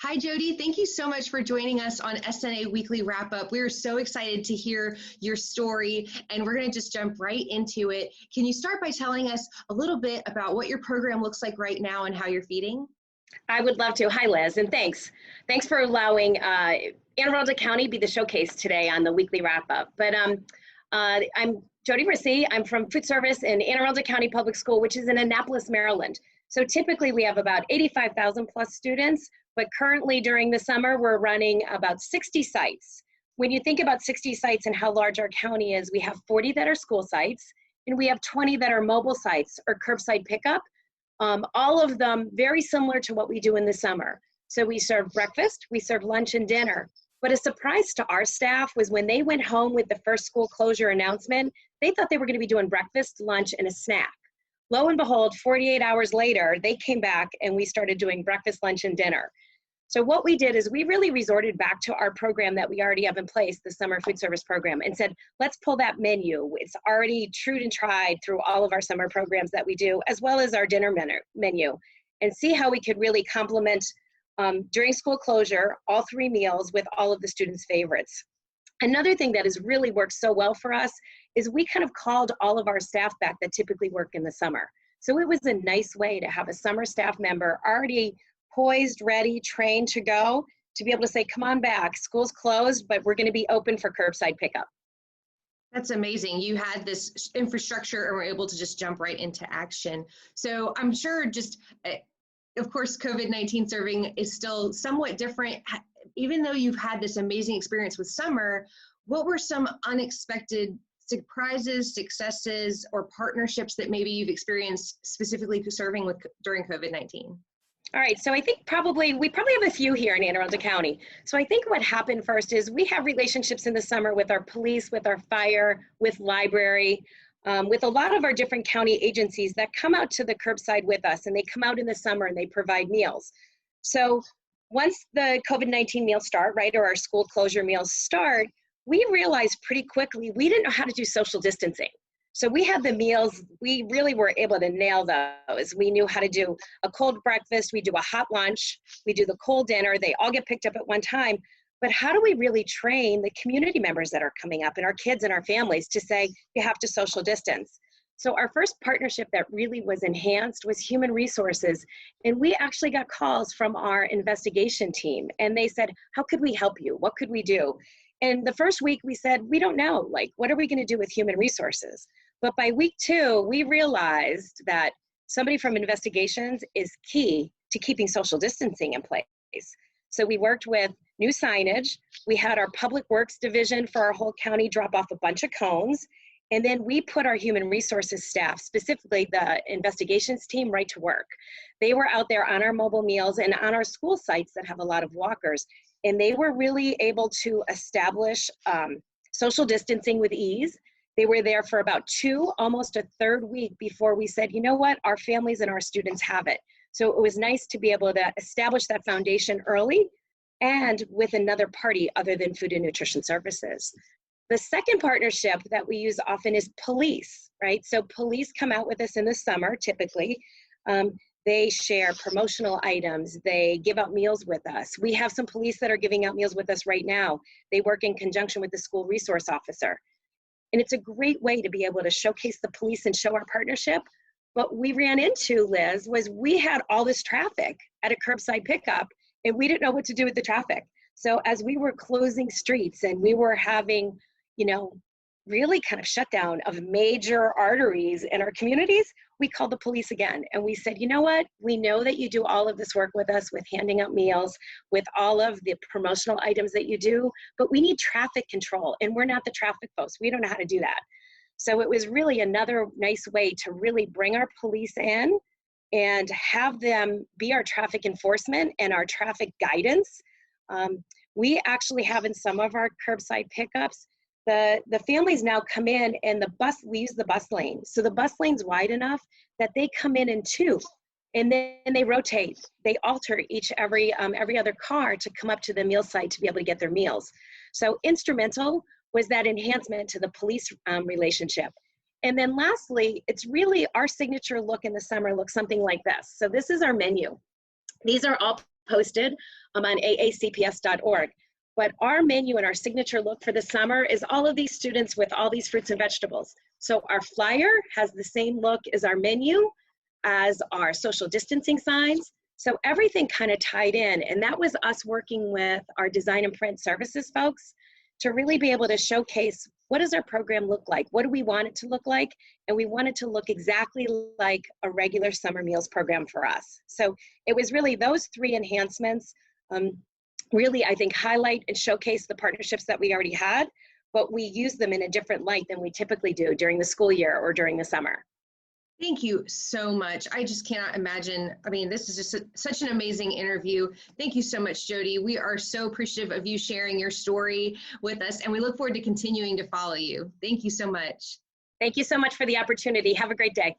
Hi, Jody. Thank you so much for joining us on SNA Weekly Wrap Up. We're so excited to hear your story, and we're going to just jump right into it. Can you start by telling us a little bit about what your program looks like right now and how you're feeding? I would love to. Hi, Liz, and thanks. Thanks for allowing Anne Arundel County be the showcase today on the Weekly Wrap Up. But I'm Jody Rissy. I'm from food service in Anne Arundel County Public School, which is in Annapolis, Maryland. So typically we have about 85,000 plus students, but currently during the summer, we're running about 60 sites. When you think about 60 sites and how large our county is, we have 40 that are school sites, and we have 20 that are mobile sites or curbside pickup. All of them very similar to what we do in the summer. So we serve breakfast, we serve lunch and dinner. But a surprise to our staff was when they went home with the first school closure announcement, they thought they were going to be doing breakfast, lunch, and a snack. Lo and behold, 48 hours later, they came back and we started doing breakfast, lunch, and dinner. So what we did is we really resorted back to our program that we already have in place, the summer food service program, and said, let's pull that menu. It's already true and tried through all of our summer programs that we do, as well as our dinner menu, and see how we could really complement during school closure, all three meals with all of the students' favorites. Another thing that has really worked so well for us is we kind of called all of our staff back that typically work in the summer. So it was a nice way to have a summer staff member already poised, ready, trained to go, to be able to say, come on back, school's closed, but we're going to be open for curbside pickup. That's amazing. You had this infrastructure and were able to just jump right into action. So I'm sure just, of course, COVID-19 serving is still somewhat different. Even though you've had this amazing experience with summer, what were some unexpected surprises, successes, or partnerships that maybe you've experienced specifically serving with during COVID-19? All right, so I think we probably have a few here in Anne Arundel County. So I think what happened first is we have relationships in the summer with our police, with our fire, with library, with a lot of our different county agencies that come out to the curbside with us, and they come out in the summer and they provide meals. So once the COVID-19 meals start, right, or our school closure meals start, we realized pretty quickly we didn't know how to do social distancing. So we had the meals, we really were able to nail those. We knew how to do a cold breakfast, we do a hot lunch, we do the cold dinner, they all get picked up at one time. But how do we really train the community members that are coming up and our kids and our families to say, you have to social distance? So our first partnership that really was enhanced was human resources. And we actually got calls from our investigation team and they said, how could we help you? What could we do? And the first week we said, we don't know, like, what are we going to do with human resources? But by week 2, we realized that somebody from investigations is key to keeping social distancing in place. So we worked with new signage. We had our public works division for our whole county drop off a bunch of cones. And then we put our human resources staff, specifically the investigations team, right to work. They were out there on our mobile meals and on our school sites that have a lot of walkers. And they were really able to establish social distancing with ease. They were there for about 2, almost a third week before we said, you know what, our families and our students have it. So it was nice to be able to establish that foundation early and with another party other than food and nutrition services. The second partnership that we use often is police, right? So police come out with us in the summer, typically. They share promotional items. They give out meals with us. We have some police that are giving out meals with us right now. They work in conjunction with the school resource officer. And it's a great way to be able to showcase the police and show our partnership. What we ran into, Liz, was we had all this traffic at a curbside pickup and we didn't know what to do with the traffic. So as we were closing streets and we were having, really kind of shutdown of major arteries in our communities, we called the police again. And we said, you know what? We know that you do all of this work with us, with handing out meals, with all of the promotional items that you do, but we need traffic control. And we're not the traffic folks. We don't know how to do that. So it was really another nice way to really bring our police in and have them be our traffic enforcement and our traffic guidance. We actually have in some of our curbside pickups, the families now come in and we use the bus lane. So the bus lane's wide enough that they come in 2 and then they rotate. They alter every other car to come up to the meal site to be able to get their meals. So instrumental was that enhancement to the police relationship. And then lastly, it's really our signature look in the summer looks something like this. So this is our menu. These are all posted on aacps.org. But our menu and our signature look for the summer is all of these students with all these fruits and vegetables. So our flyer has the same look as our menu, as our social distancing signs. So everything kind of tied in. And that was us working with our design and print services folks to really be able to showcase, what does our program look like? What do we want it to look like? And we want it to look exactly like a regular summer meals program for us. So it was really those three enhancements, really, I think, highlight and showcase the partnerships that we already had, but we use them in a different light than we typically do during the school year or during the summer. Thank you so much. I just cannot imagine. I mean, this is just such an amazing interview. Thank you so much, Jody. We are so appreciative of you sharing your story with us, and we look forward to continuing to follow you. Thank you so much. Thank you so much for the opportunity. Have a great day.